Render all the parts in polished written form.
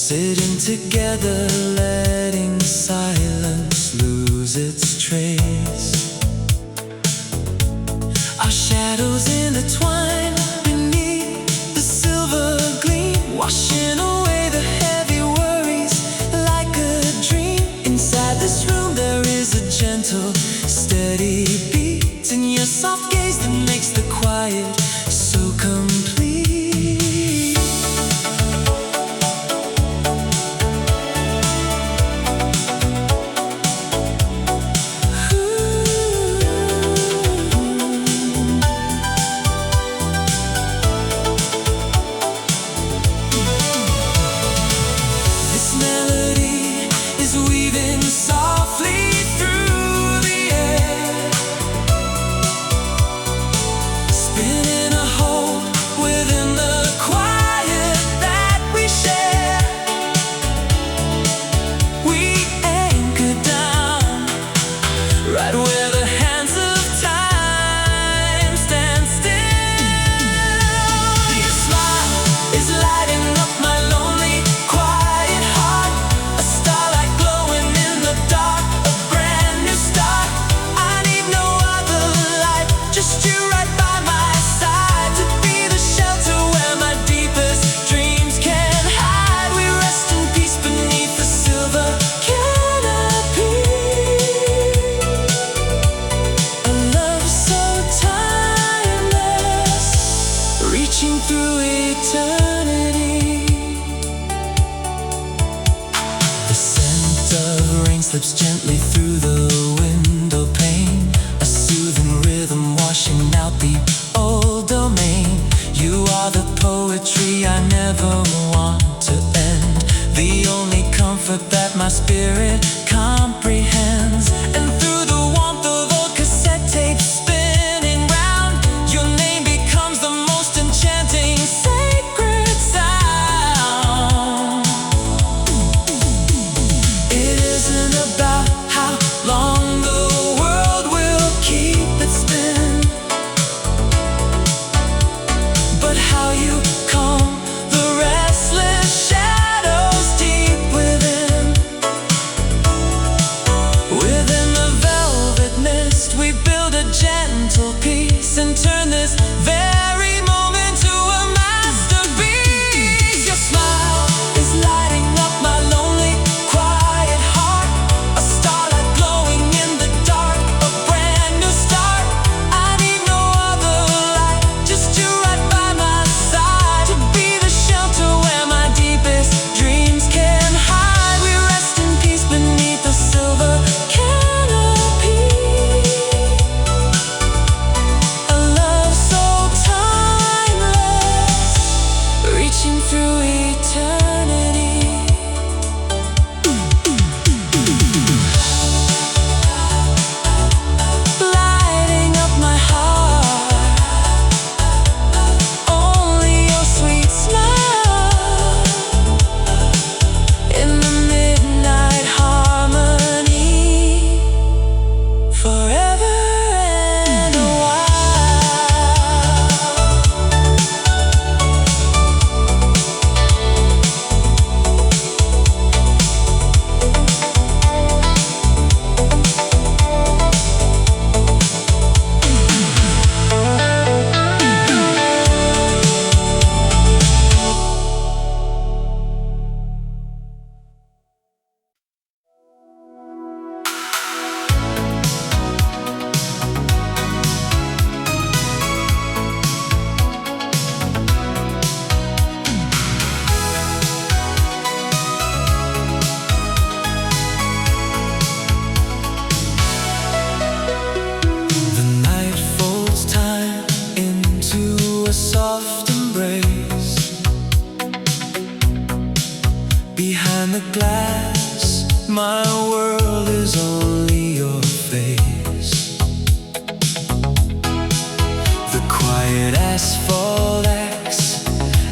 Sitting together, letting silence lose its trace. Our shadows intertwine beneath the silver gleam, washing away the heavy worries like a dream. Inside this room there is a gentle, steady beat, and your soft gaze that makes the quiet so complete. This melody is weaving softly through the air, spinning a hole within the quiet that we share. We anchor down right where the hands of time stand still. Your smile is lighting up my lonely, quiet heart, a starlight glowing in the dark, a brand new start. I need no other light, just you right by my side, to be the shelter where my deepest dreams can hide. We rest in peace beneath the silver canopy, a love so timeless, reaching through eternity. The scent of rain slips gently through the window pane, a soothing rhythm washing out the old domain. You are the poetry I never want to end, the only comfort that my spirit comprehends. And through the warmth of old cassette tapes spinning round, your name becomes the most enchanting, sacred sound. It isn't about how long the world will keep its spin, but how you calm the restless shadows deep within. Within the velvet mist we build a gentle peace, and turn this very moment to a masterpiece. Your smile is lighting up my lonely, quiet heart, a starlight glowing in the dark, a brand new start. I need no other light, just you right by my side, to be the shelter where my deepest dreams can hide. We rest in peace beneath the silver canopy, a love so timeless, reaching through eternity. Lighting up my heart, only your sweet smile in the midnight harmony, forever and a while. The night folds time into a soft embrace. Behind the glass, my world is only your face. The quiet asphalt acts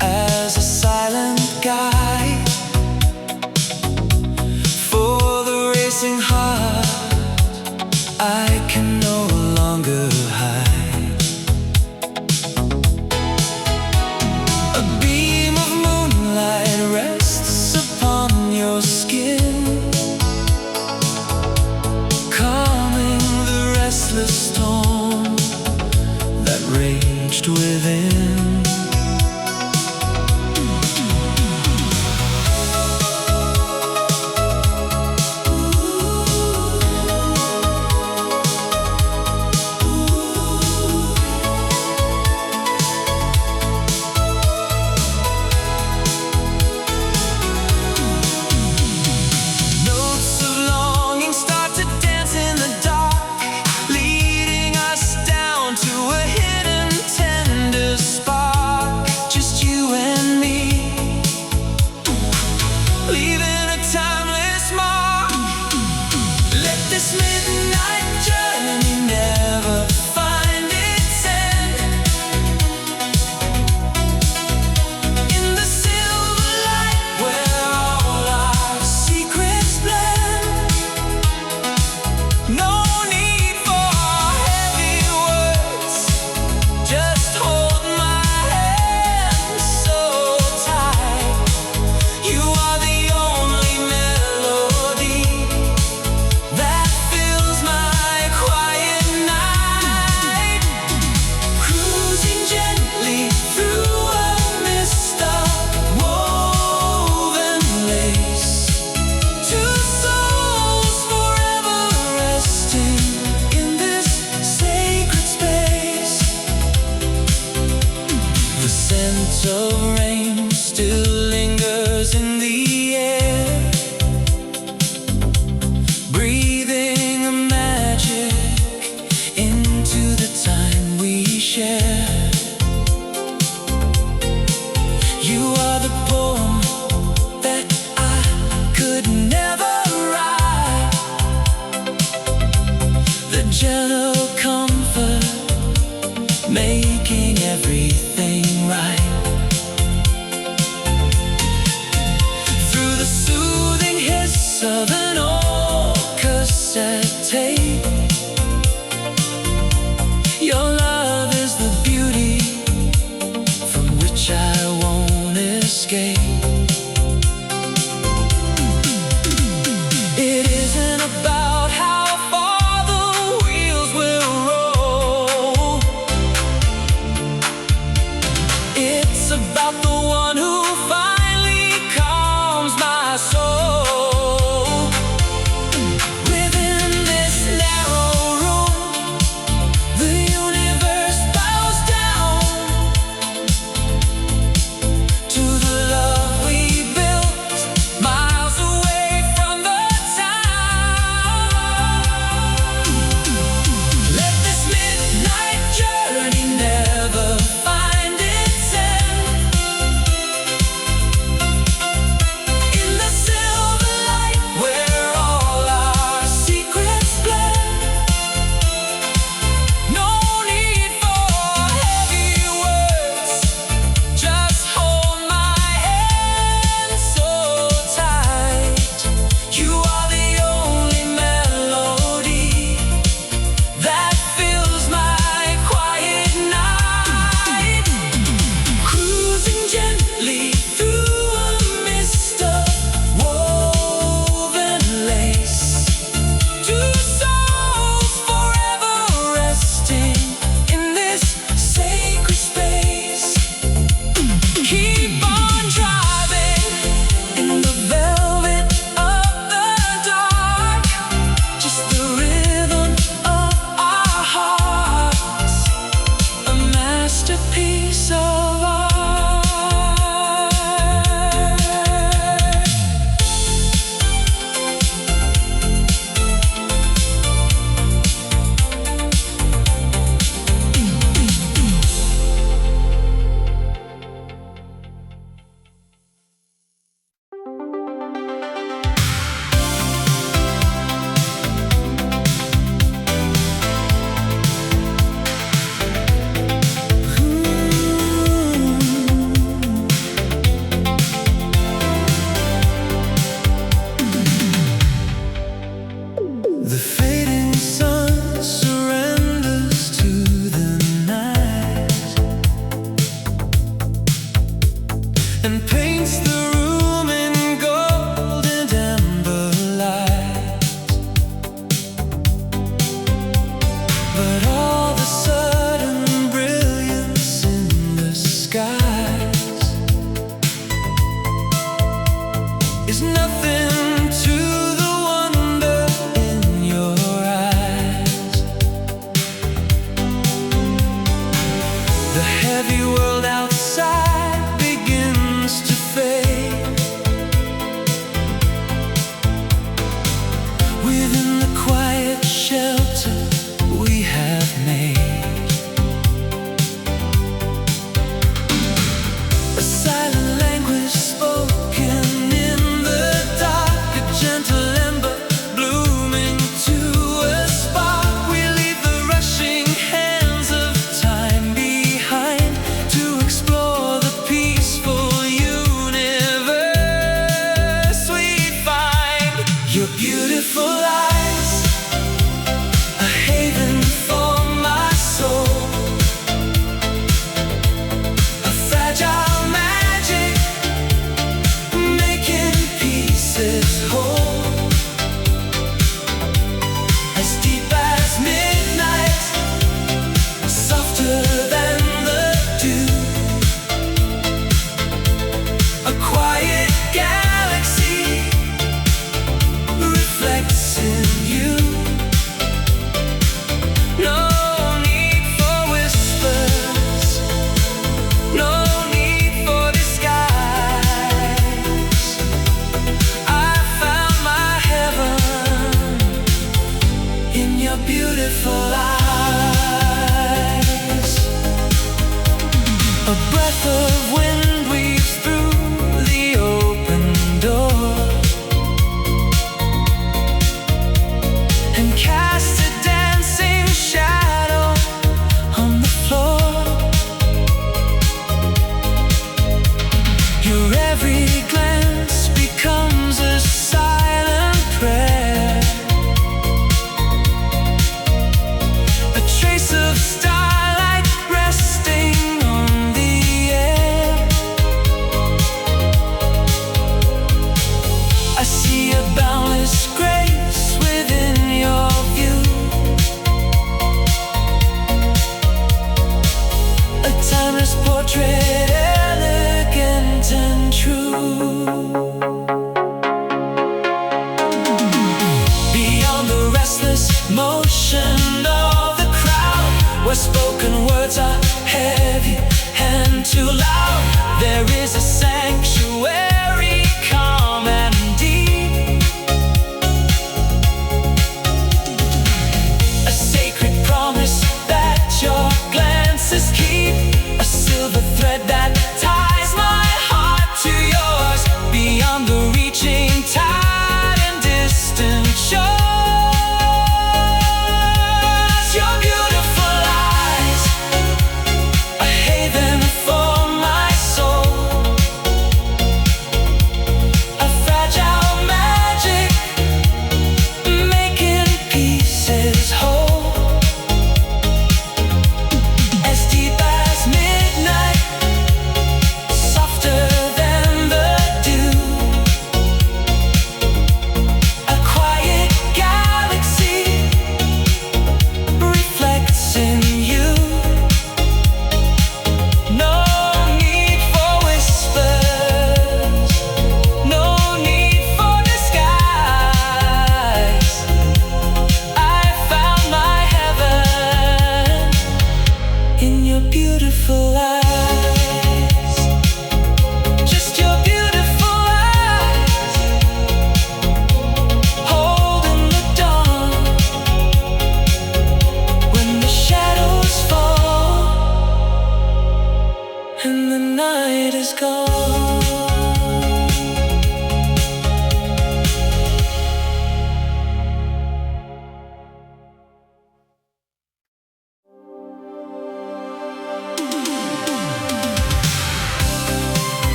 as a silent guide for the racing heart I can no longer hide. A beam of moonlight rests upon fingers in the air, breathing a magic into the time we share. You are the poem that I could never write, the gentle comfort making everything right. Through the soothing hiss of an old cassette tape, your love is the beauty from which I won't escape. It isn't about how far the wheels will roll, it's about the one who finally calms my soul. Within this narrow room, the universe bows down to the love we built miles away from the town. Let this midnight journey never find its end. In the silver light where all our secrets blend, no need for heavy words, just hold my hand so tight. You are the only melody that fills my quiet night. Cruising gently through a mist of woven lace, two souls forever resting in this sacred space. Keep on driving in the velvet of the dark, just the rhythm of our hearts, a masterpiece of art. The fading sun surrenders to the night and paints the room in gold and amber light. But all the sudden brilliance in the skies is nothing to the wonder in your eyes. The heavy world outside begins to fade. Within the quiet shelter we have made, a silent language spoken in the dark.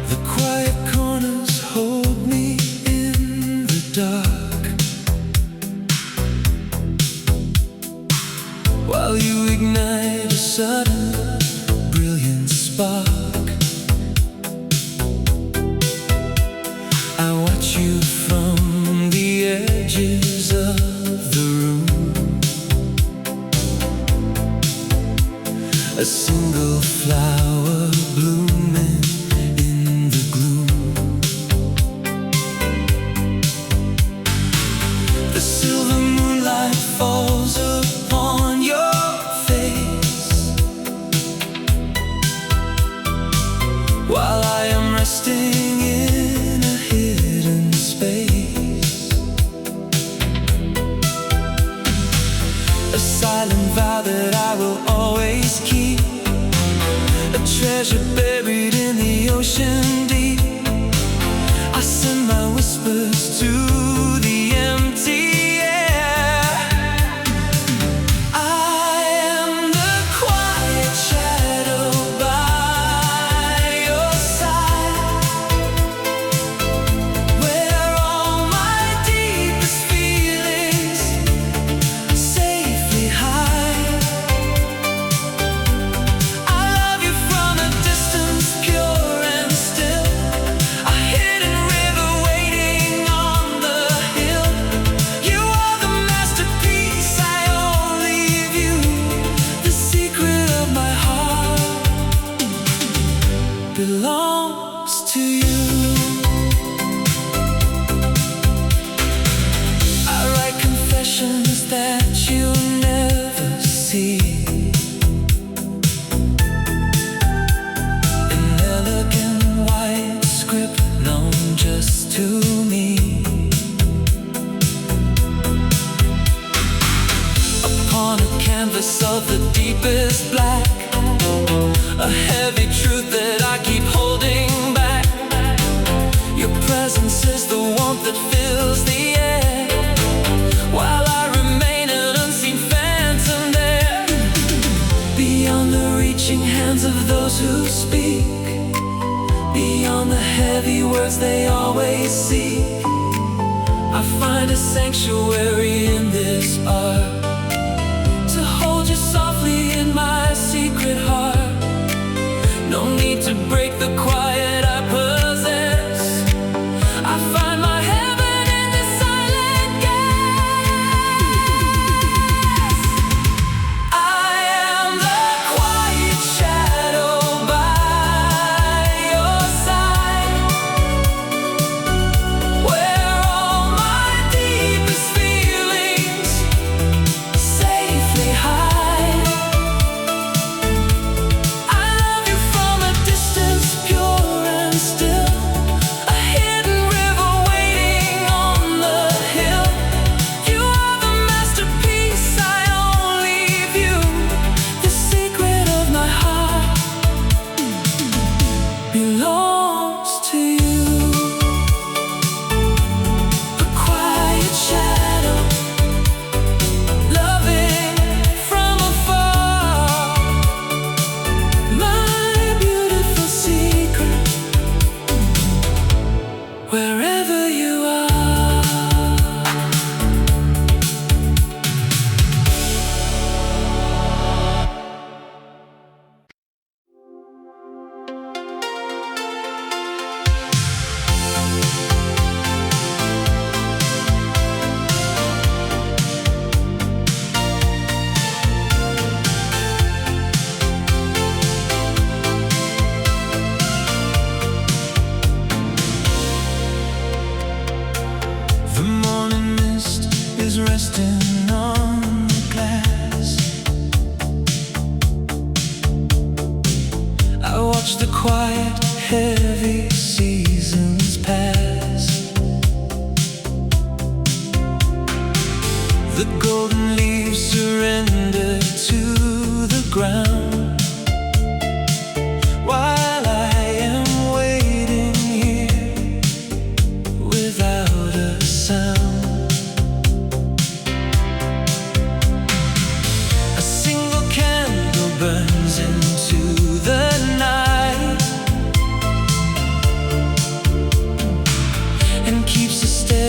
The quiet corners hold me in the dark, while you ignite a sudden brilliant spark. I watch you from the edges of the room, a single flower blooming in the gloom. The silver moonlight falls upon your face, while I am resting in a hidden space. A silent vow that I will always keep, a treasure buried in the ocean deep. I send my whispers to the empty air. I am the quiet shadow by your side, where all my deepest feelings safely hide. I love you from a distance, pure and still, a hidden river waiting on the hill. You are the masterpiece, I only view, the secret of my heart belongs to you. I write confessions that you never see, an elegant white script known just to me. Upon a canvas of the deepest black, a heavy truth that I keep holding back. Your presence is the warmth that fills the air, while I remain an unseen phantom there, beyond the reaching hands of those who speak, beyond the heavy words they always seek. I find a sanctuary in this art, to hold you softly in my secret heart. No need to break the quiet I possess. I find my heaven in this silent gaze. I am the quiet shadow by your side, where all my deepest feelings safely hide. I love you from a distance,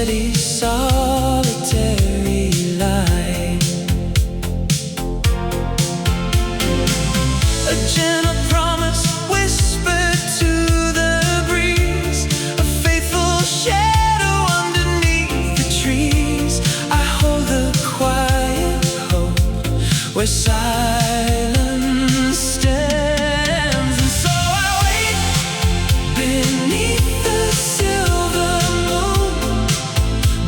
steady, solitary light. A gentle promise whispered to the breeze, a faithful shadow underneath the trees. I hold the quiet hope where silence stands. And so I wait beneath the silver moon,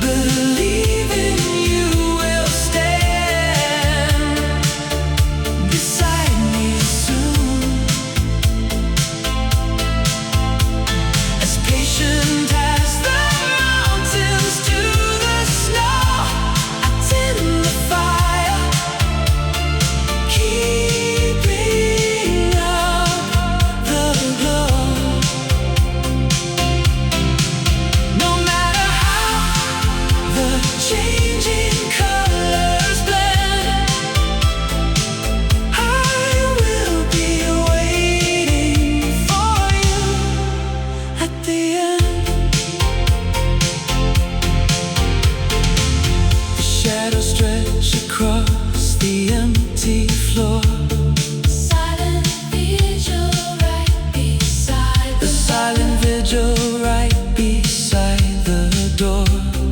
believing you will stand beside me soon. As patient as the mountains to the snow, I tend the fire, keeping up the glow. No matter how the changing colors blend, I will be waiting for you at the end. The shadows stretch across the empty floor. Silent vigil right beside the silent vigil right beside the door.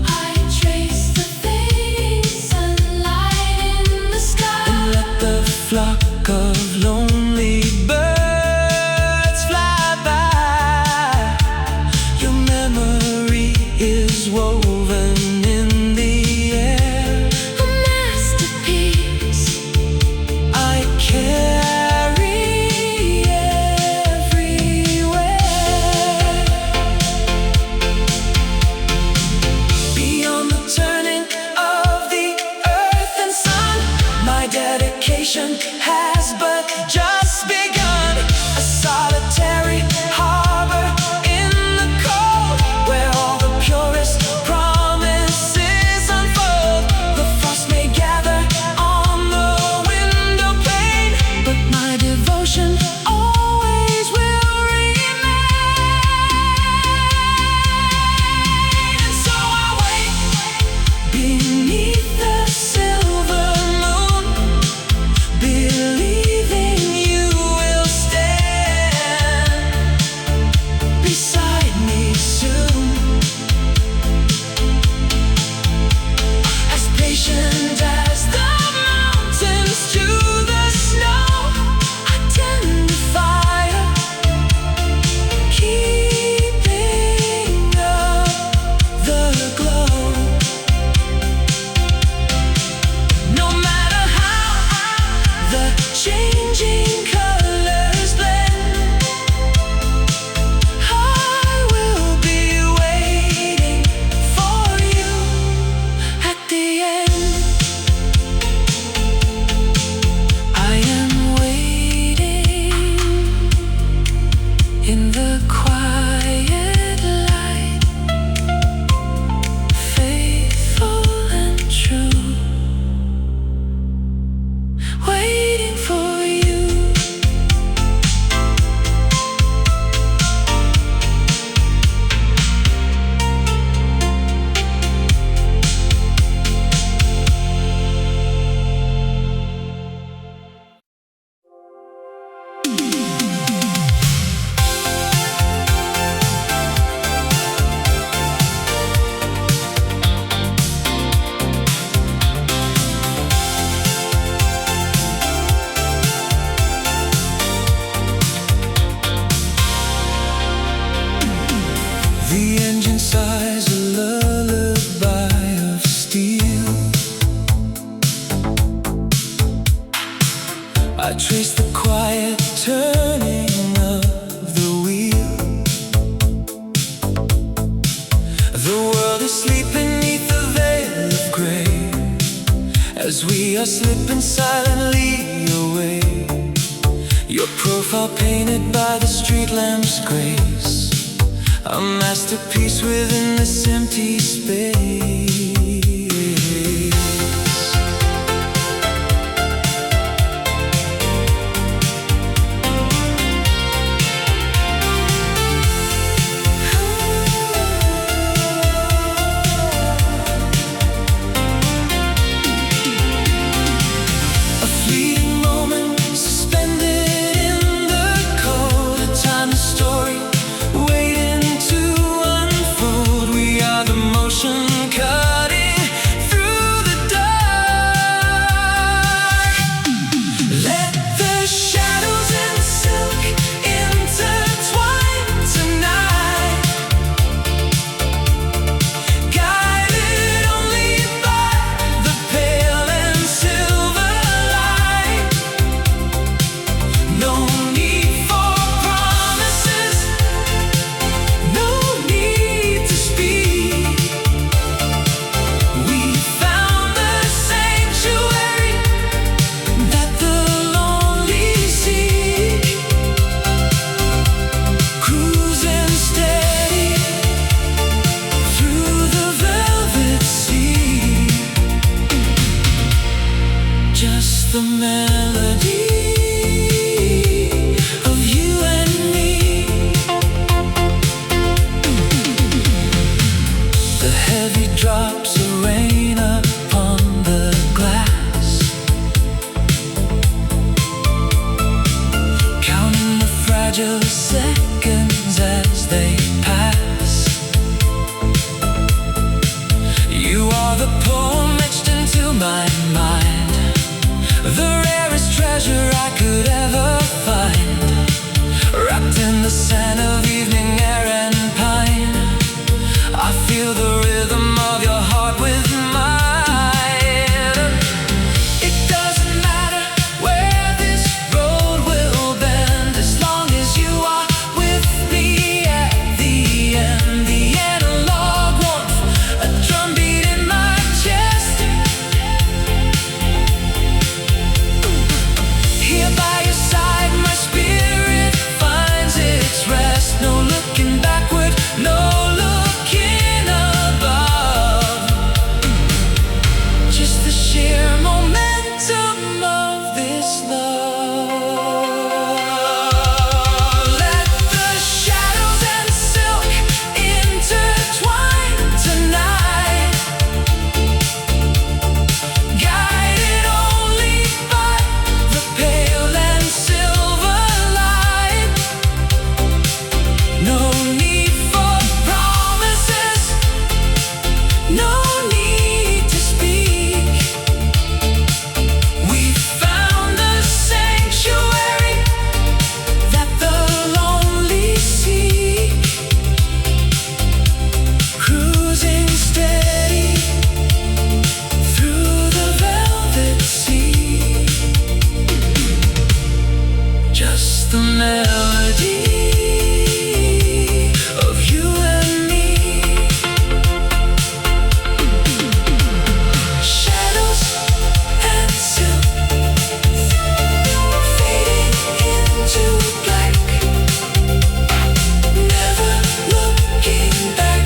I trace the fading sunlight in the sky and let the flock of lonely birds fly by. Your memory is woven in the air, a masterpiece I carry everywhere. Beyond the turning of the earth and sun, my dedication has but just begun. A solitary harbor in the cold, where all the purest promises unfold. The frost may gather on the window pane, but my devotion always will remain. And so I wait beneath the silver moon, believing you will stand beside me soon. As patient as the mountains to the snow, I tend the fire, keeping up the glow. No matter how the changing colors blend, I will be waiting for you at the end. I am waiting in the quiet light, faithful and true, waiting for you. The engine sighs a lullaby of steel. I trace the quiet turning of the wheel. The world is asleep beneath the veil of gray, as we are slipping silently away. Your profile painted by the street lamp's grace, a masterpiece within this empty space. The heavy drops of rain upon the glass, counting the fragile seconds as they pass. You are the poem etched into my mind, the rarest treasure I could ever find, wrapped in the scent of evening air and pine. I feel the rhythm of your heart with mine. It doesn't matter where this road will bend, as long as you are with me at the end. The analog warmth, a drumbeat in my chest. Here by your side, my spirit finds its rest. No looking backward, no looking above. Just the sheer momentum of this love. Let the shadows and silk intertwine tonight, guided only by the pale and silver light. No need for promises, no need to speak. We found the sanctuary that the lonely seek, cruising steady through the velvet sea. Just the melody of you and me. Shadows and silk fading into black, never looking back.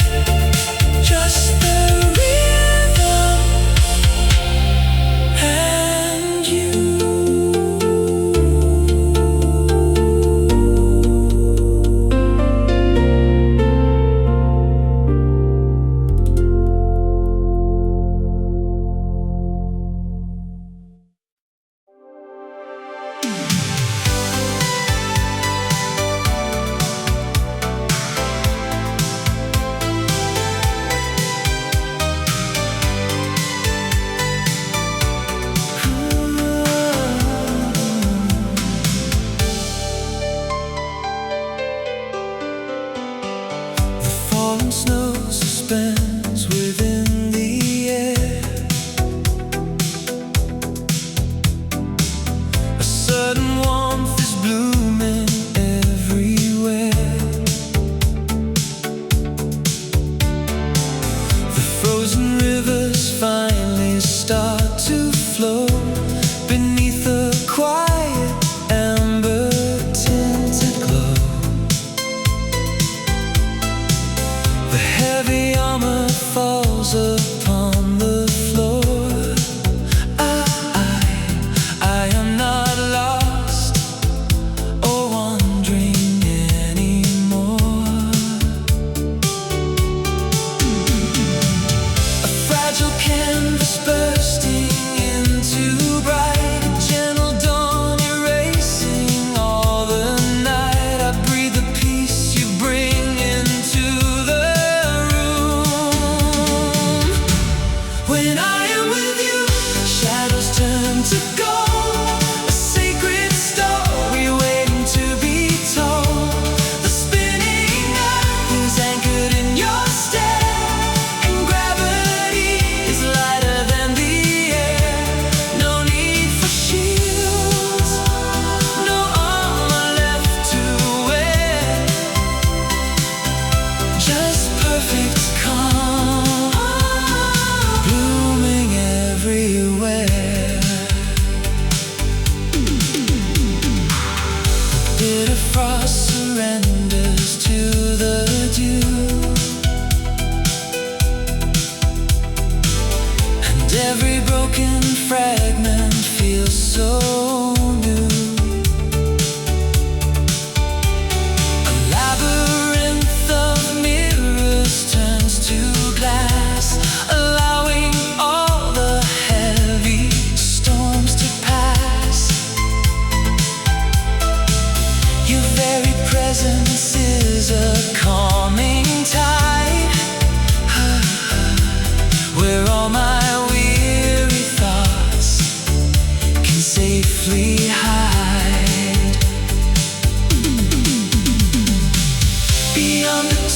Just the rhythm and you. The falling snow suspends within the air. A sudden warmth is blooming everywhere. The frozen rivers finally start to flow beneath a quiet amber tinted glow. The heavy armor falls upon the floor. I am not lost or wandering anymore. A fragile canvas bursting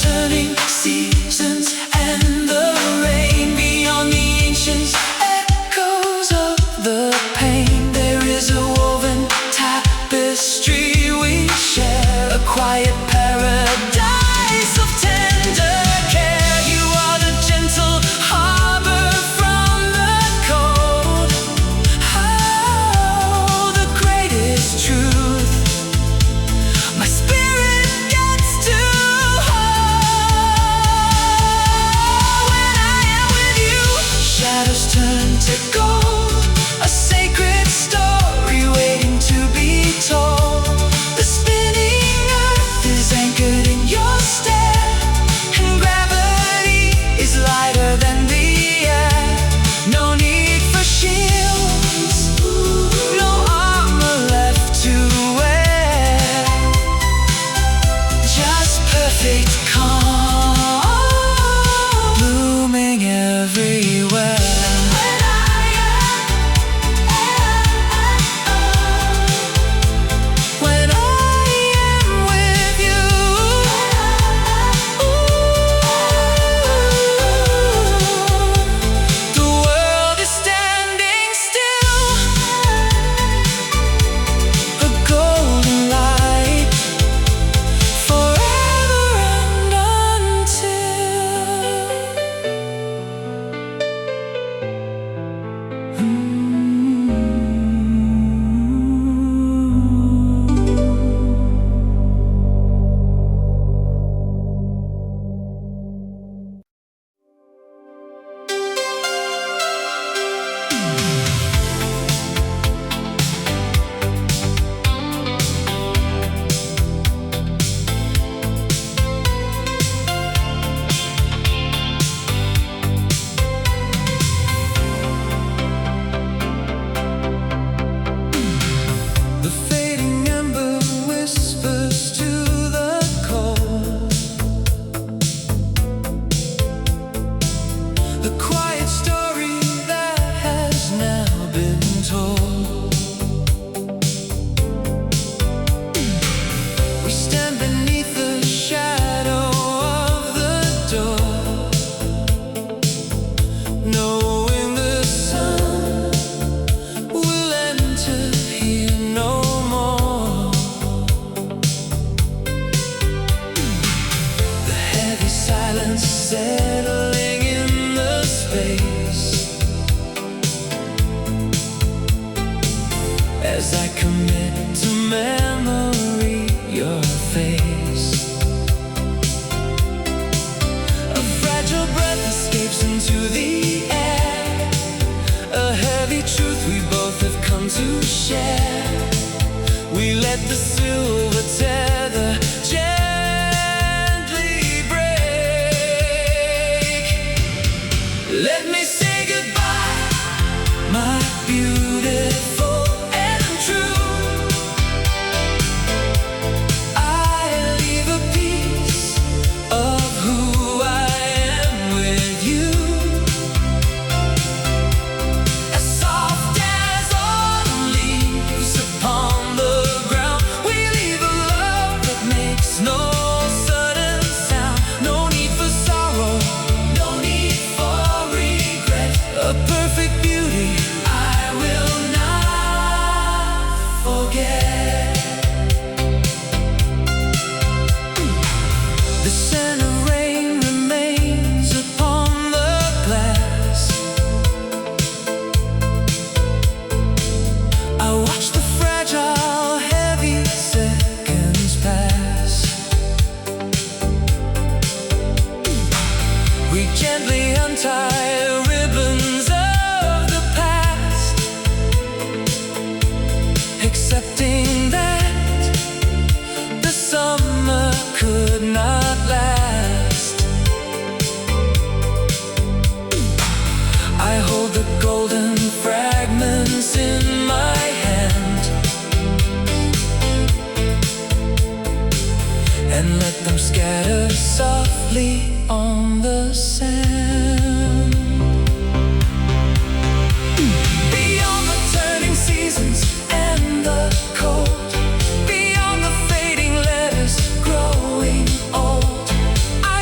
turning seasons and the rain. Beyond the ancients, echoes of the pain. There is a woven tapestry we share, a quiet paradise of tender care. You are the gentle harbor from the cold. Oh, the greatest truth my spirit gets to hold. When I am with you, shadows turn to gold, a sacred story waiting to be told. The spinning earth is anchored in your stare, and gravity is lighter than the air. No need for shields, no armor left to wear, just perfect calm, blooming everywhere. When I am with you, the world is standing still, a golden light forever and the fading ember whispers to the cold, the quiet story that has now been told. We stand beneath the shadow of the door, knowing the sun will enter here no more. The heavy silence settling in the space as I commit to memory your face. A fragile breath escapes into the air, a heavy truth we both have come to share. We let the silver tether gently break. Let me say goodbye, my beautiful and true. I leave a piece of who I am with you, as soft as autumn leaves upon the ground. We leave a love that makes no sudden sound. No need for sorrow, no need for regret. A perfect beauty I will not forget. The scent of rain remains upon the glass. I watch the fragile, heavy seconds pass. We gently untie the ribbons of the past, accepting that the summer could not last. I hold the golden fragments in my hand and let them scatter softly on the sand. Beyond the turning seasons and the cold, beyond the fading letters growing old, I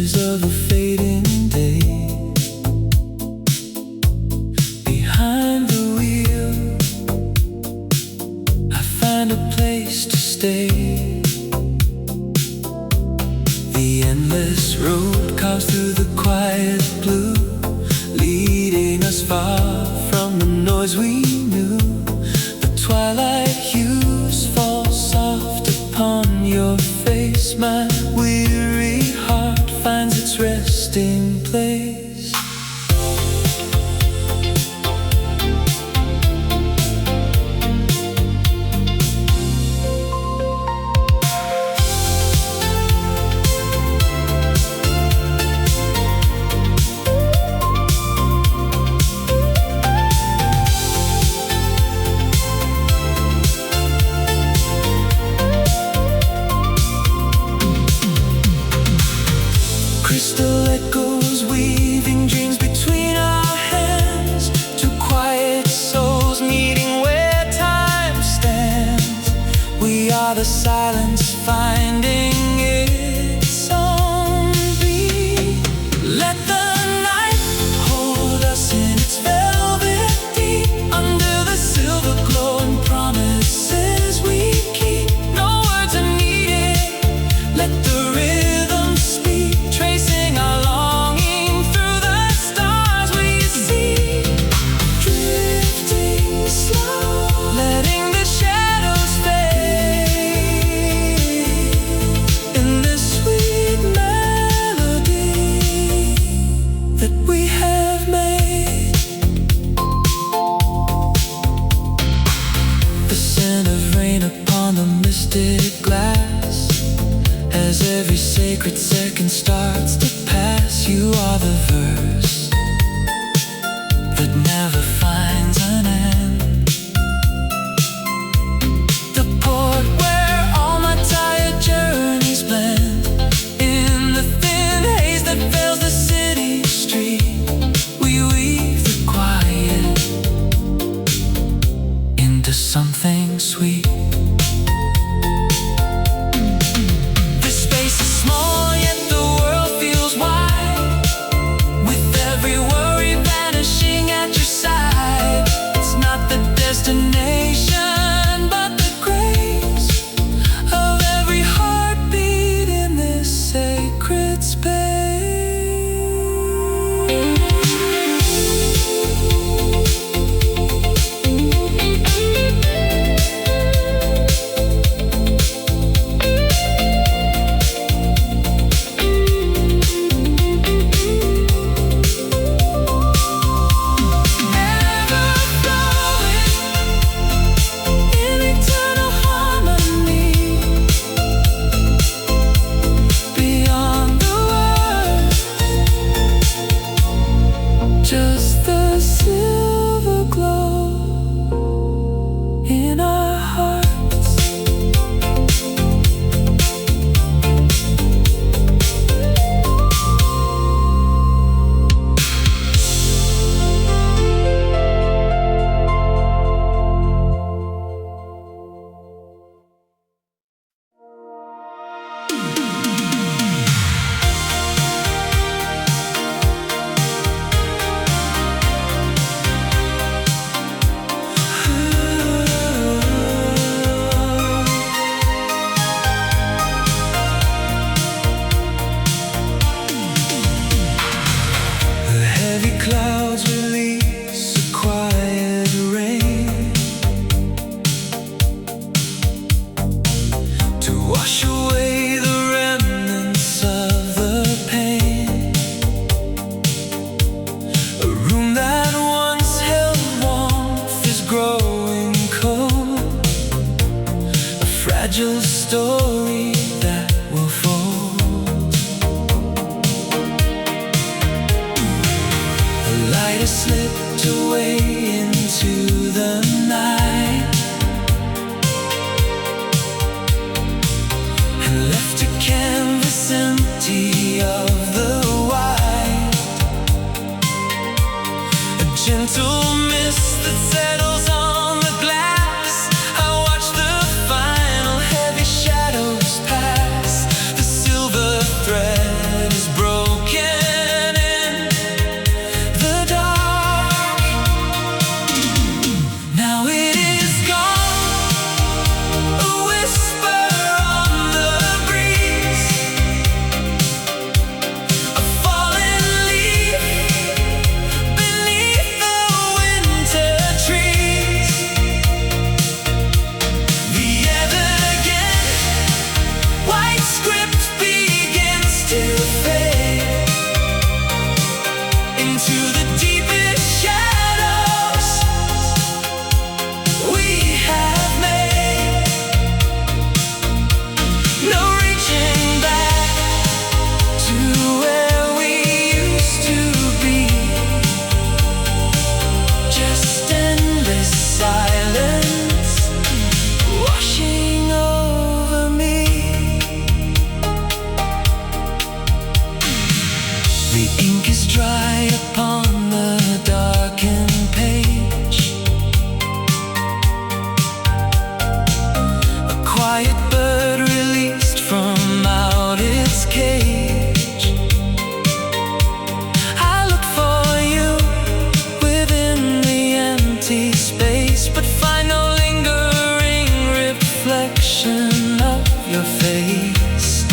traces of a fading day. Behind the wheel, I find a place to stay. The endless road carves through the quiet blue, leading us far from the noise we knew. The twilight hues fall soft upon your face. My weary heart finds its resting place. Crystal echoes weaving dreams between our hands. Two quiet souls meeting where time stands. We are the silence finding its own beat. Let the night hold us in its velvet deep, under the silver glow and promises we keep. No words are needed, let the rhythm speak, tracing our longing through the stars we see. Drifting slow, letting the shadows fade in this sweet melody that we have made. The scent of rain upon the misted glass, as every sacred second starts to pass. You are the verse that never finds an end, the port where all my tired journeys blend. In the thin haze that fills the city street, we weave the quiet into something sweet. This space is small, yet the world feels wide, with every worry vanishing at your side. It's not the destination, but the grace of every heartbeat in this sacred space. Just the silver glow in our hearts. The heavy clouds release a quiet rain to wash away the remnants of the pain. A room that once held warmth is growing cold, a fragile story that will fold. The light has slipped away into the night and left a canvas empty of the white. A gentle mist that settles on the glass. I watch the final heavy shadows pass. The silver thread is broken. The ink is dry upon the darkened page. A quiet bird released from out its cage. I look for you within the empty space, but find no lingering reflection of your face.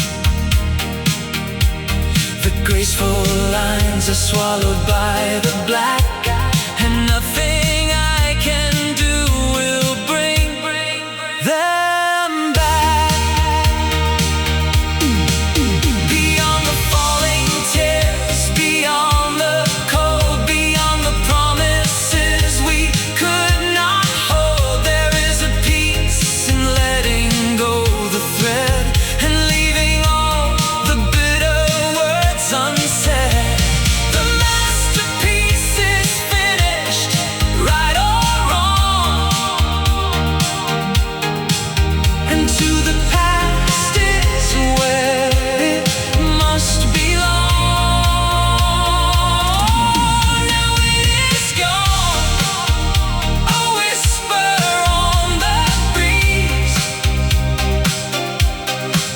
The graceful lines are swallowed by the black, and nothing I can do will bring them back. Beyond the falling tears, beyond the cold, beyond the promises we could not hold, there is a peace in letting go the thread and leaving all the bitter words unsaid. The masterpiece is finished, right or wrong, and to the past is where it must belong. Now it is gone, a whisper on the breeze,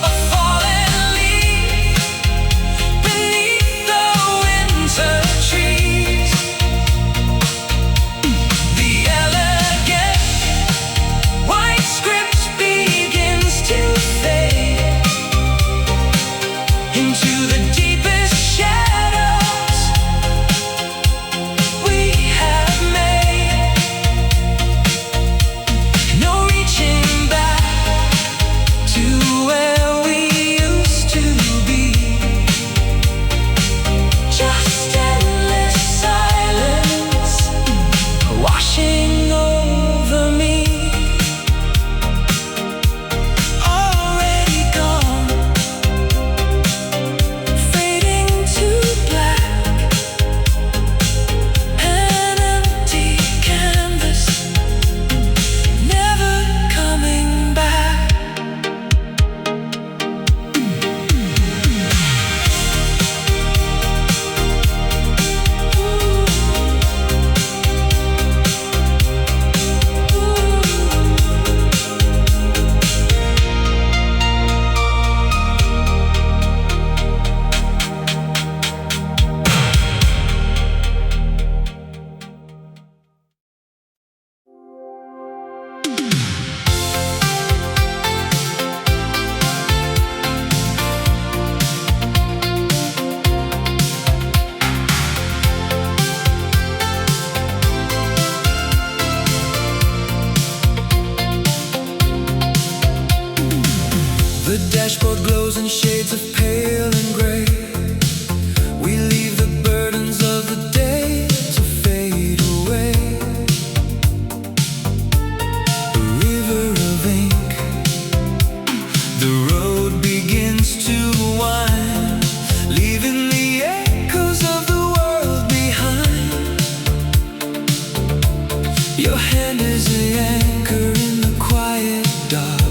a fallen leaf beneath the winter trees. The elegant white script begins to fade into the deepest shadows we have made. No reaching back to where we used to be. Just endless silence washing over me. Already gone, fading to black, an empty canvas, never coming back. The dashboard glows in shades of pale and gray. We leave the burdens of the day to fade away. A river of ink, the road begins to wind, leaving the echoes of the world behind. Your hand is the anchor in the quiet dark.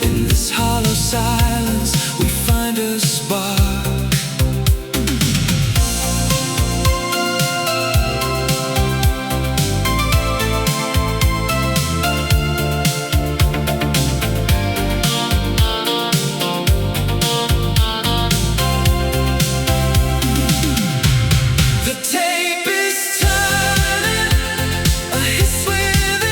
In this hollow silence, we find a spark. The tape is turning, a hiss within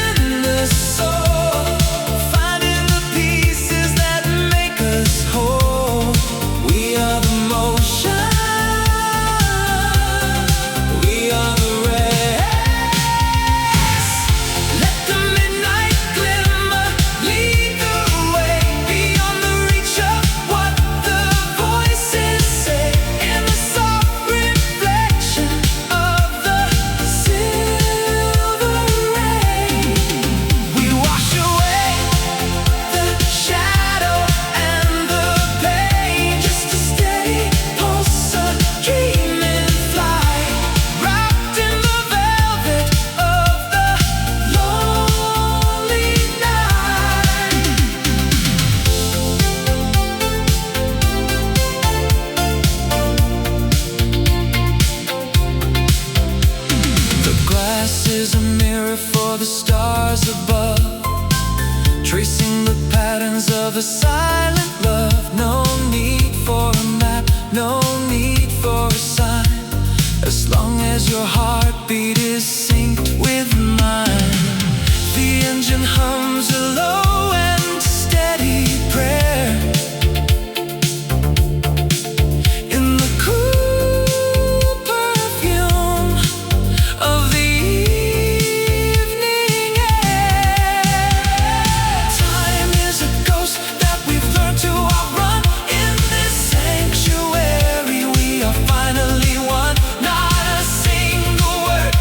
is a mirror for the stars above, tracing the patterns of a silent love. No need for a map, no need for a sign, as long as your heartbeat is synced with mine. The engine hums a low and steady prayer in the cool perfume of the evening air. Time is a ghost that we've learned to outrun. In this sanctuary we are finally one. Not a single word,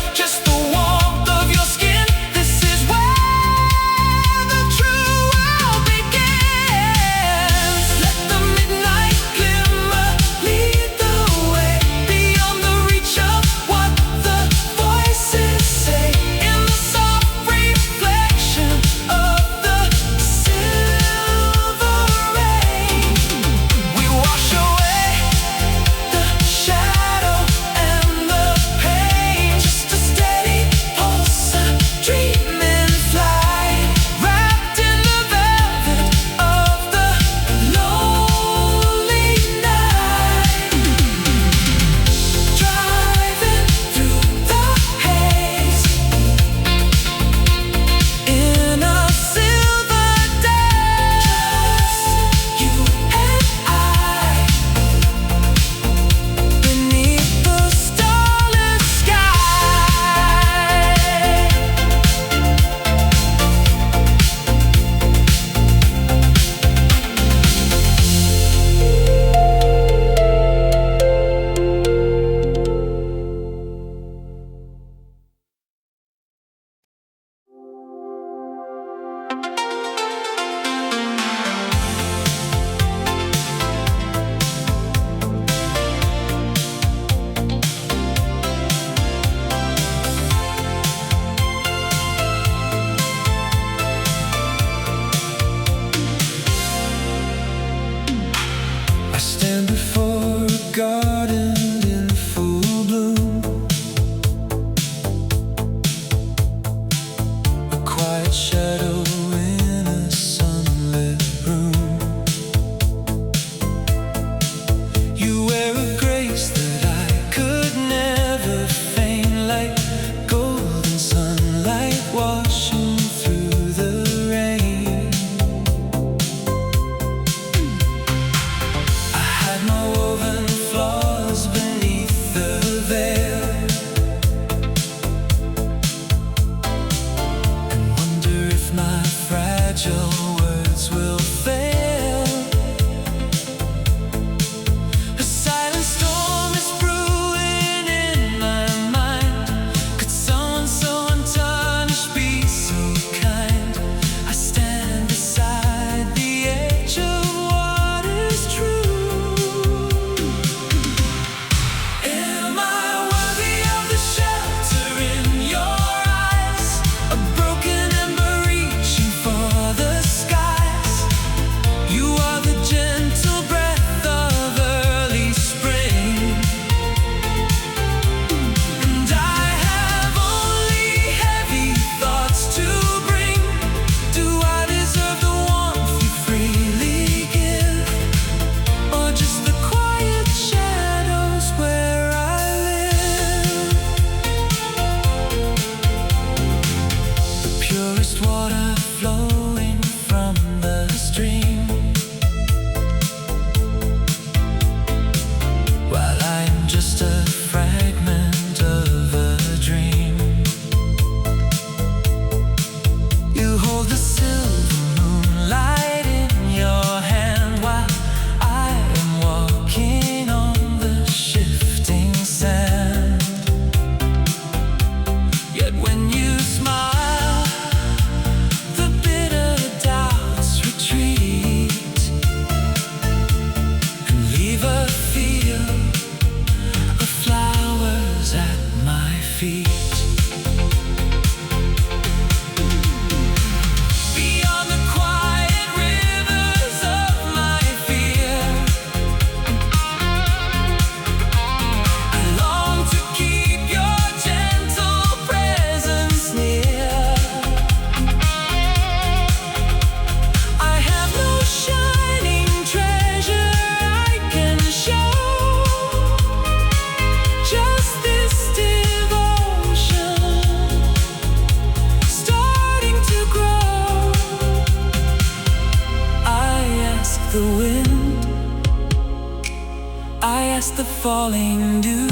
falling dew.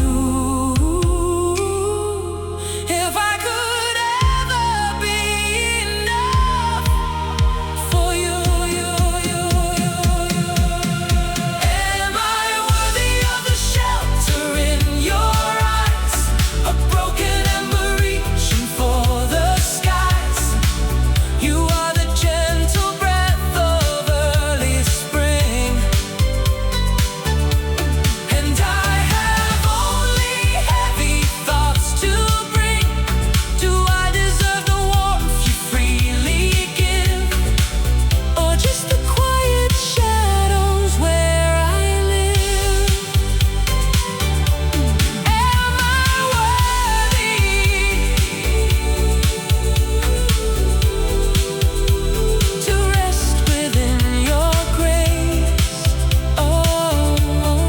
If I could ever be enough for you, am I worthy of the shelter in your eyes? A broken ember reaching for the skies. You are the gentle breath of early spring, and I have only heavy thoughts to bring. Do I deserve the warmth you freely give, or just the quiet shadows where I live? Am I worthy to rest within your grace? Oh,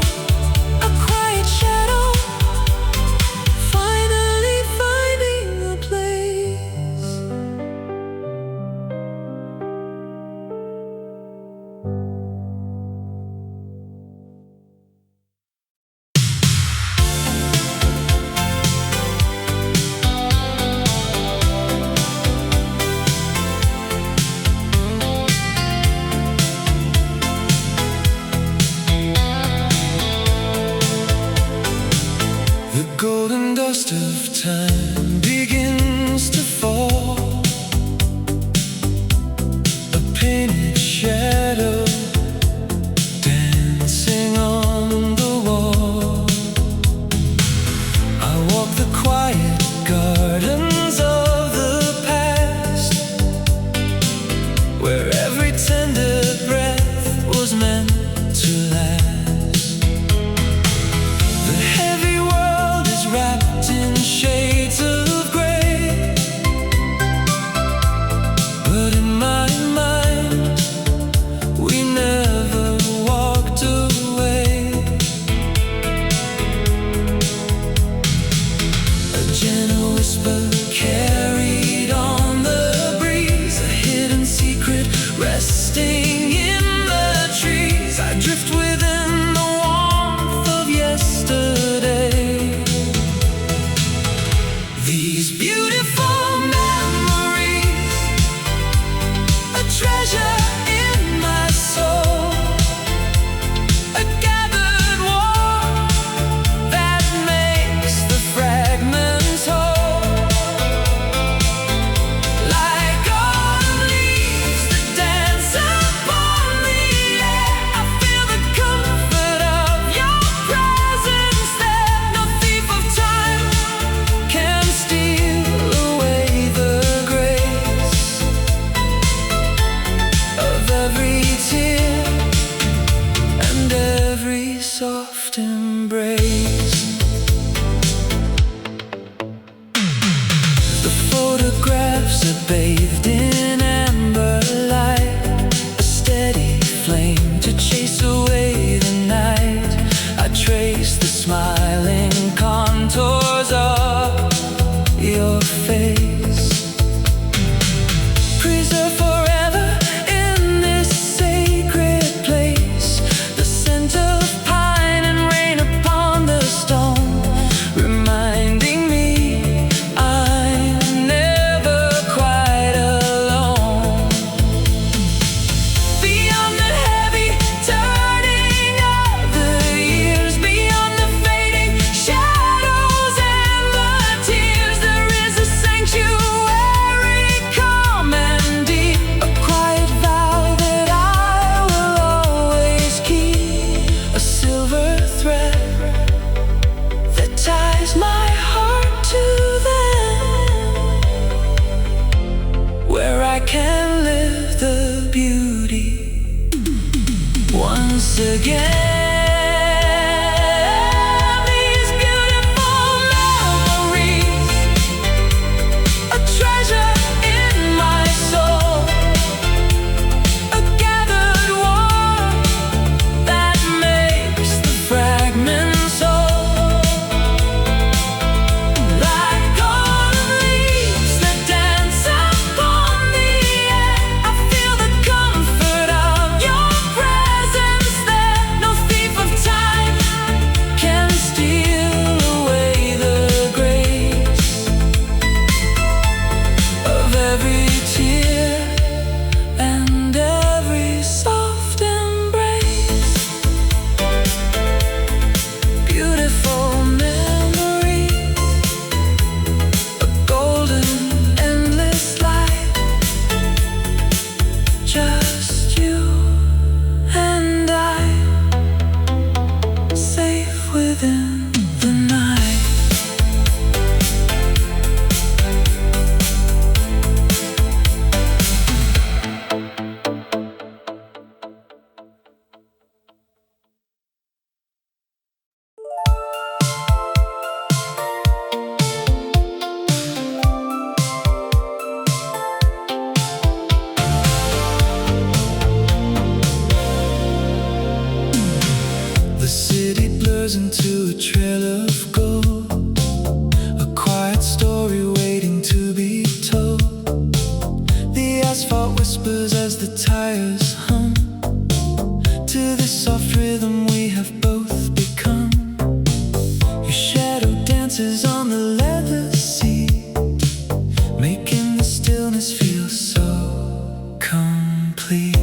a quiet shadow, finally finding a place. The golden dust of time begins to fall, a painted shadow dancing on the wall. I walk the quiet gardens of the past, where every tender breath was meant to last. The heavy world is wrapped in shades of gray, but in my mind we never walked away. A gentle whisper carried on the breeze, a hidden secret resting in the trees. I drift within the warmth of yesterday. These beautiful memories, a treasure in my soul, a gathered warmth that makes the fragments whole. Like autumn leaves that dance upon the air, I feel the comfort of your presence there. No thief of time can steal away the grace of every tear and every soft embrace. The photographs are bathed in amber light, a steady flame to chase away the night. I trace the smiling contours of your face, preserve forever in this sacred place. The scent of pine and rain upon the stone, reminding me I'm never quite alone. Beyond the heavy turning of the years, beyond the fading shadows and the tears, there is a sanctuary calm and deep, a quiet vow that I will always keep, a silver thread that ties my heart to them, where I can live the beauty once again. These beautiful memories, a treasure in my soul, a gathered warmth that makes the fragments whole. Like autumn leaves that dance upon the air, I feel the comfort of your presence there. No dances on the leather seat, making the stillness feel so complete.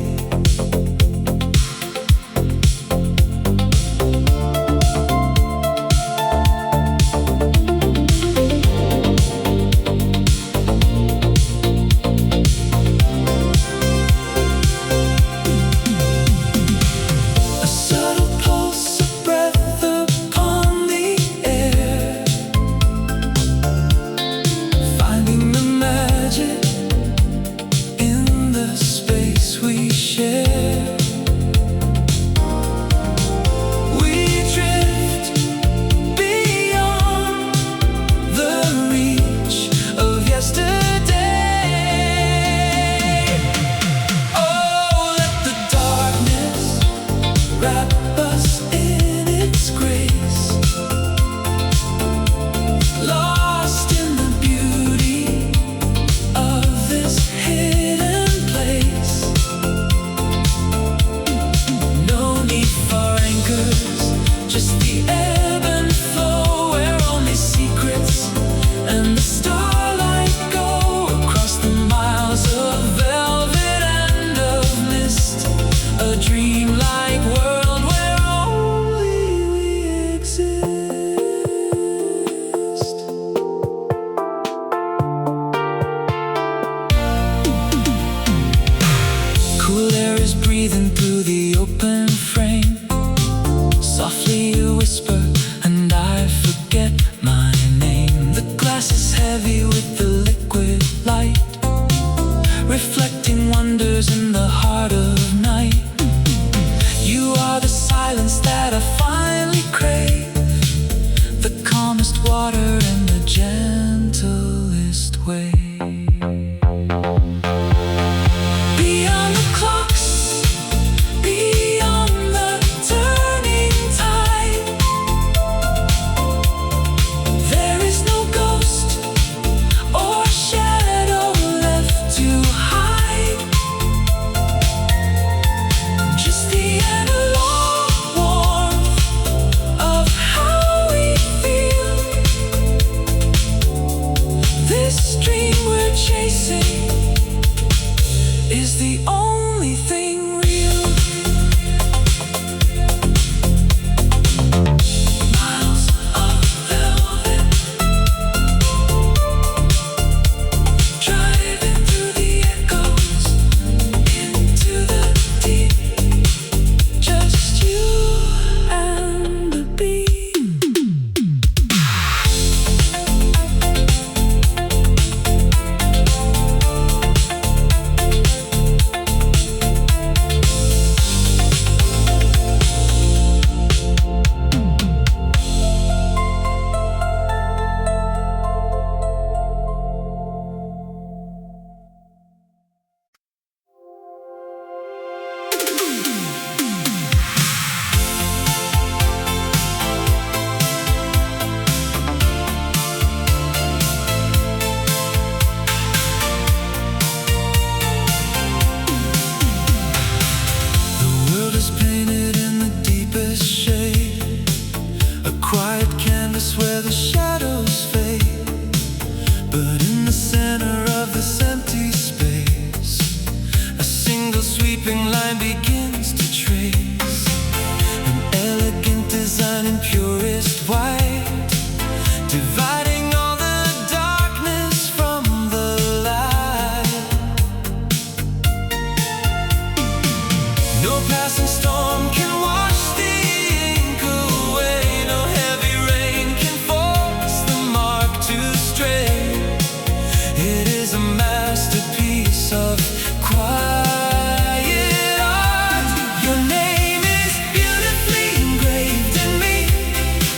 Beautifully engraved in me,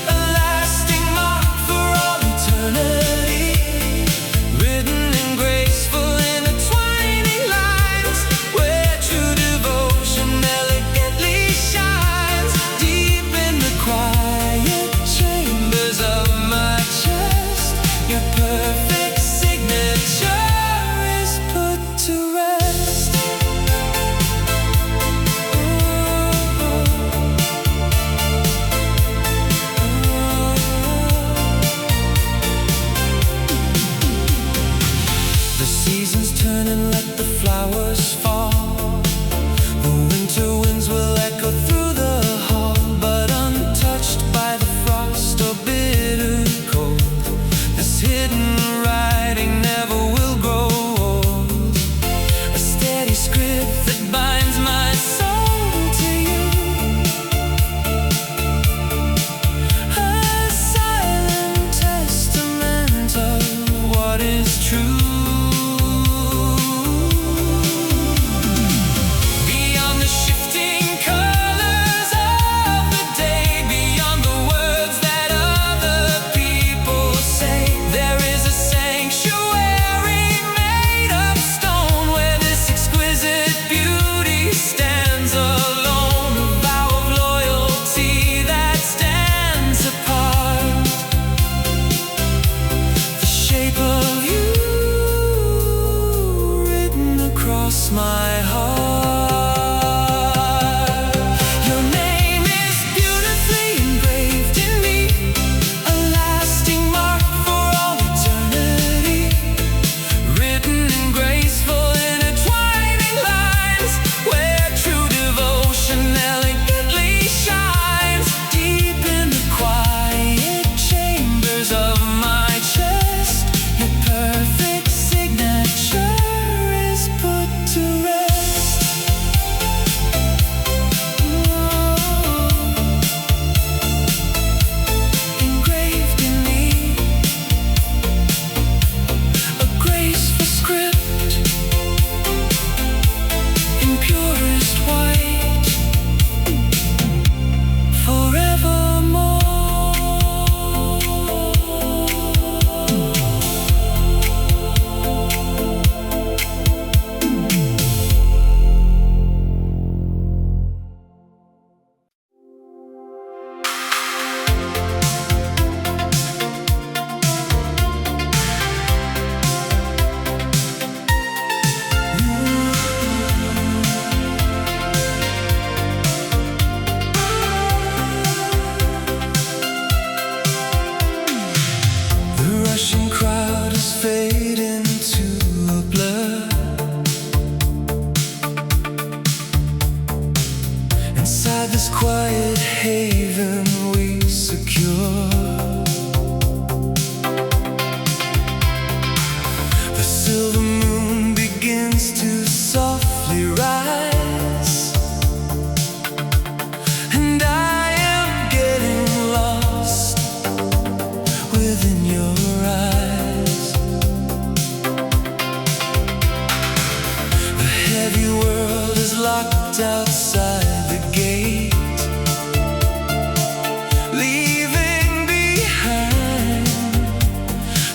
a lasting mark for all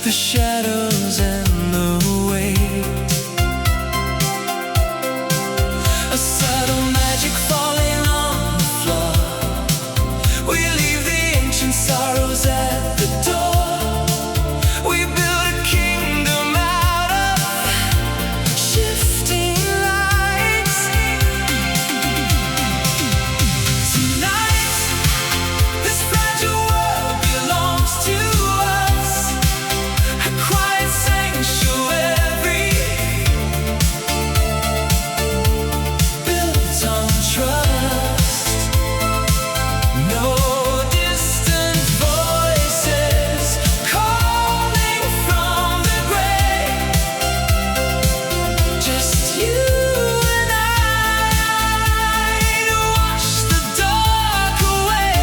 the shadows and the weight. A subtle magic falling on the floor. We leave the ancient sorrows at the door. We build a kingdom out of shifting lights. Tonight, this fragile world belongs to us. A quiet sanctuary built on trust. No distant voices calling from the grave. Just you and I to wash the dark away.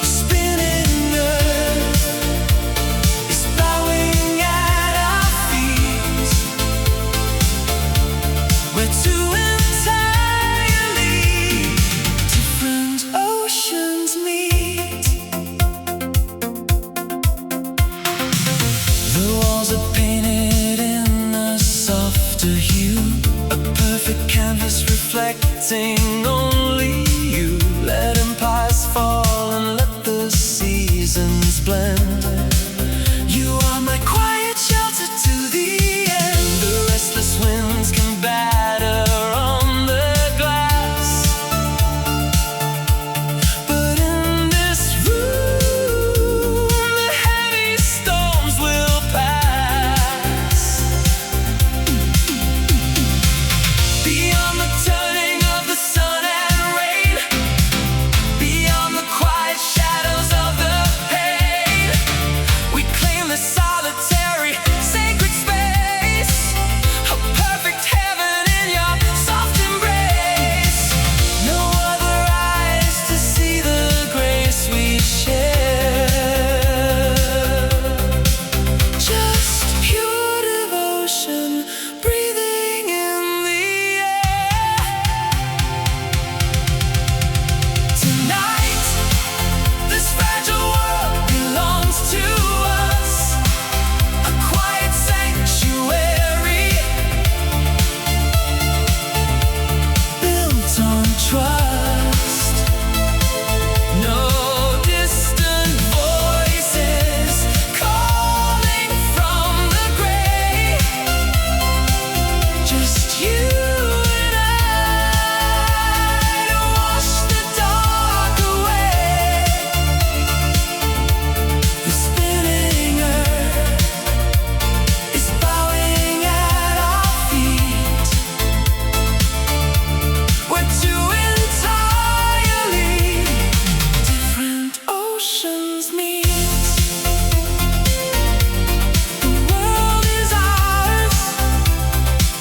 The spinning earth is bowing at our feet. We're two entirely different oceans meet. The walls are painted in a softer hue, a perfect canvas reflecting only you. Let empires fall and let the seasons blend. You are my quiet shelter to the end. The restless winds can batter on the glass, but in this room the heavy storms will pass. Beyond the turning of the sun and rain, beyond the quiet shadows of the pain, we claim the solitary, sacred space, a perfect heaven in your soft embrace. No other eyes to see the grace we share. Just pure devotion breathing in the air. Tonight, this fragile world belongs to us. A quiet sanctuary built on trust. No distant voices calling from the grave. Just you and I to wash the dark away. The spinning earth is bowing at our feet. We're two entirely different oceans meet. The world is ours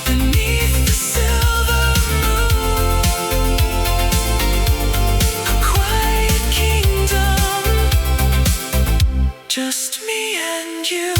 beneath the silver moon. A quiet kingdom, just me and you.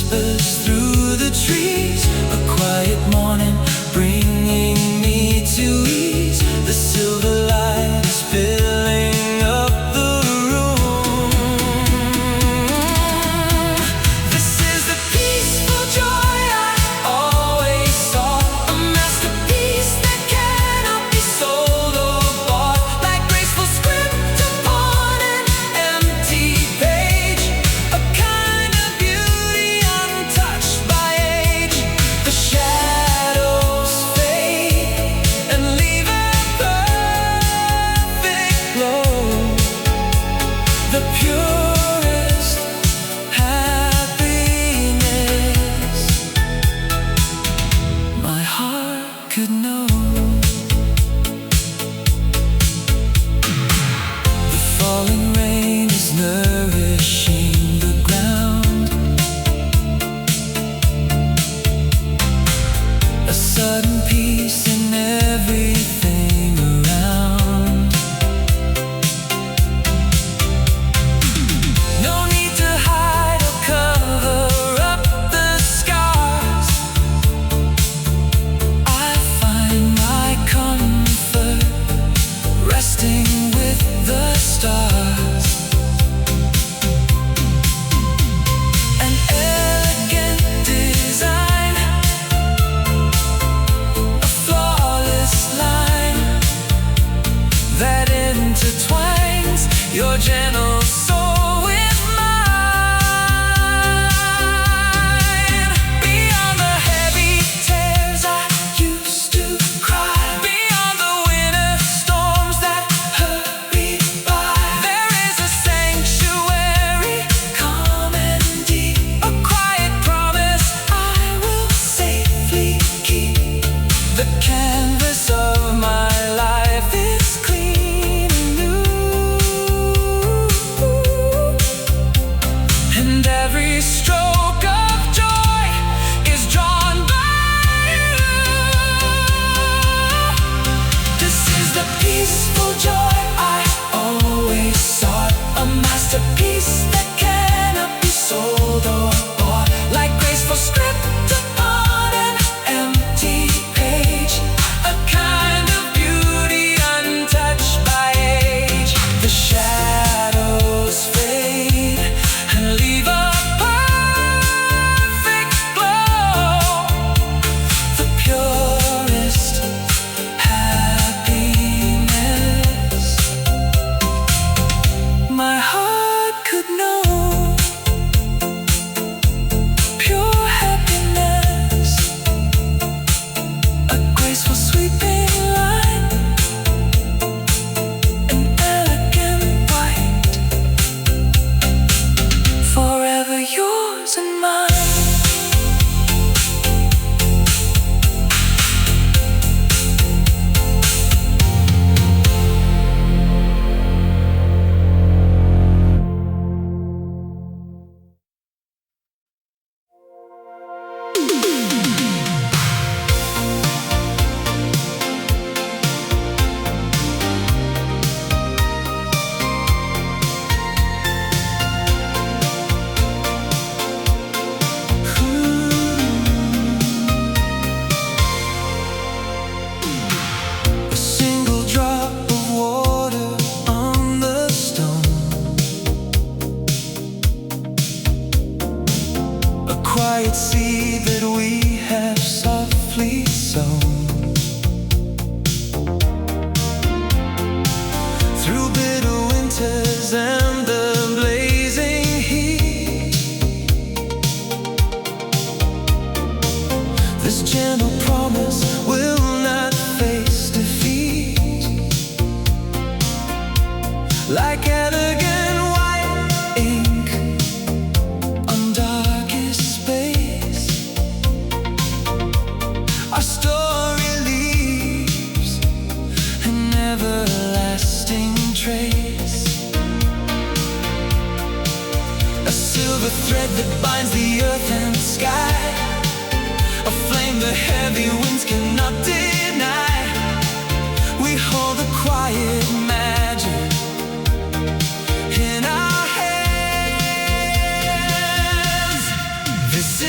whispers through the trees. A quiet morning bringing me to ease. The silver light is filling up the room. This is the peaceful joy I always sought, a masterpiece that cannot be sold or bought, like graceful script upon an empty page, a kind of beauty untouched by age. The shadows fade and leave a perfect glow, the purest happiness my heart could know. The falling rain is nourishing the ground. A sudden peace in everything around. No need to hide or cover up the scars. I find my comfort resting with the stars. An elegant design, a flawless line that intertwines your gentle soul with mine. Beyond the heavy tears I used to cry, beyond the winter storms that hurry by, there is a sanctuary, calm and deep, a quiet promise I will safely keep. The canvas of my life is clean and new, and every stroke of joy is drawn by you. This is the peaceful joy I always sought, a masterpiece that cannot be sold or bought, like graceful script upon an empty page, a kind of beauty untouched by age. The shadows fade and leave a perfect glow, the purest happiness my heart could know. Pure happiness, a graceful sweeping line, an elegant white, forever yours and mine. A single drop of water on the stone, a quiet seed that we have softly sown. Through bitter winters and the blazing heat, this gentle promise will not face defeat. Like elegant white ink on darkest space, our story leaves an everlasting trace, a silver thread that binds the earth and sky, a flame the heavy winds cannot deny. We hold the quiet magic in our hands. This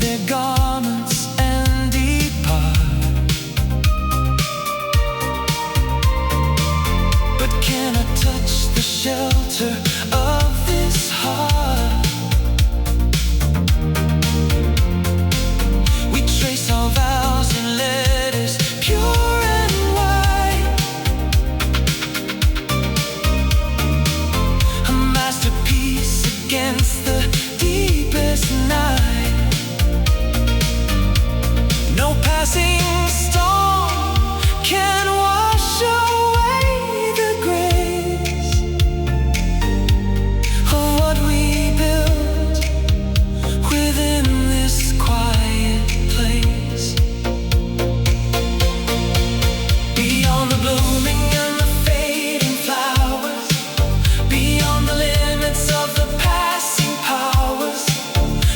their garments and depart. But can I touch the shelter of this heart? We trace our vows in letters pure and white, a masterpiece against the deepest night. No passing storm can wash away the grace of what we built within this quiet place. Beyond the blooming and the fading flowers, beyond the limits of the passing powers,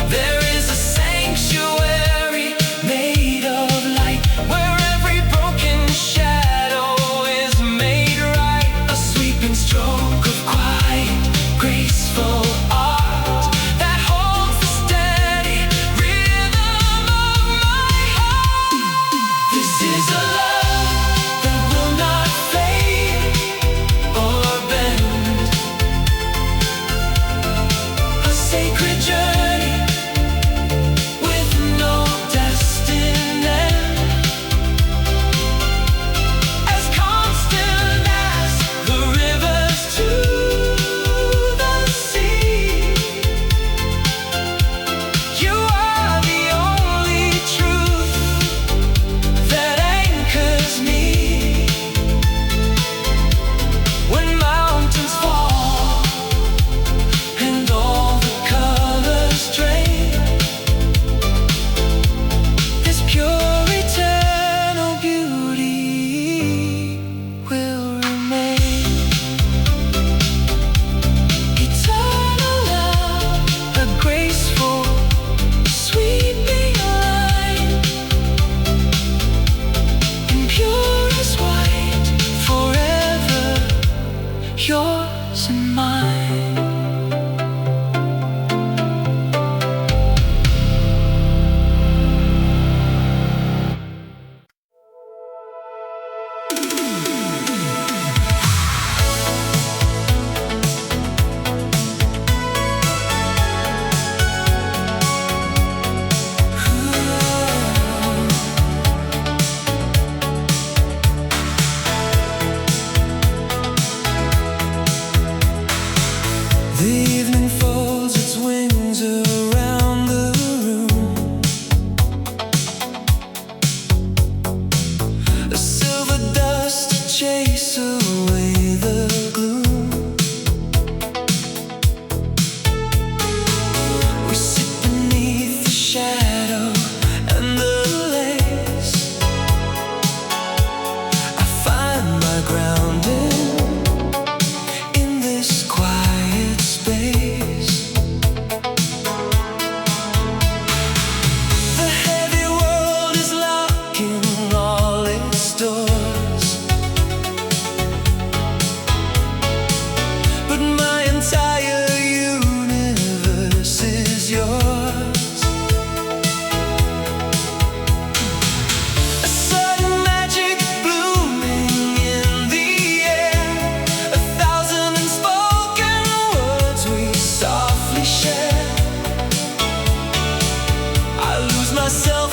there is a sanctuary made of light, where every broken shadow is made right. A sweeping stroke of quiet, graceful art that holds the steady rhythm of my heart. This is a love that will not fade or bend, a sacred journey with no destined end, as constant as the rivers to the sea. You are the only truth that anchors me. When mountains fall and all the colors drain, this pure eternal beauty will remain. Eternal love, a graceful, sweeping line, in purest white, forever yours and mine. The evening folds its wings around the room, a silver dust to chase away the gloom. We sit beneath the shadow and the lace. I find my grounding in this quiet space. The heavy world is locking all its doors, but my entire universe is yours. A sudden magic blooming in the air, a thousand unspoken words we softly share. I lose myself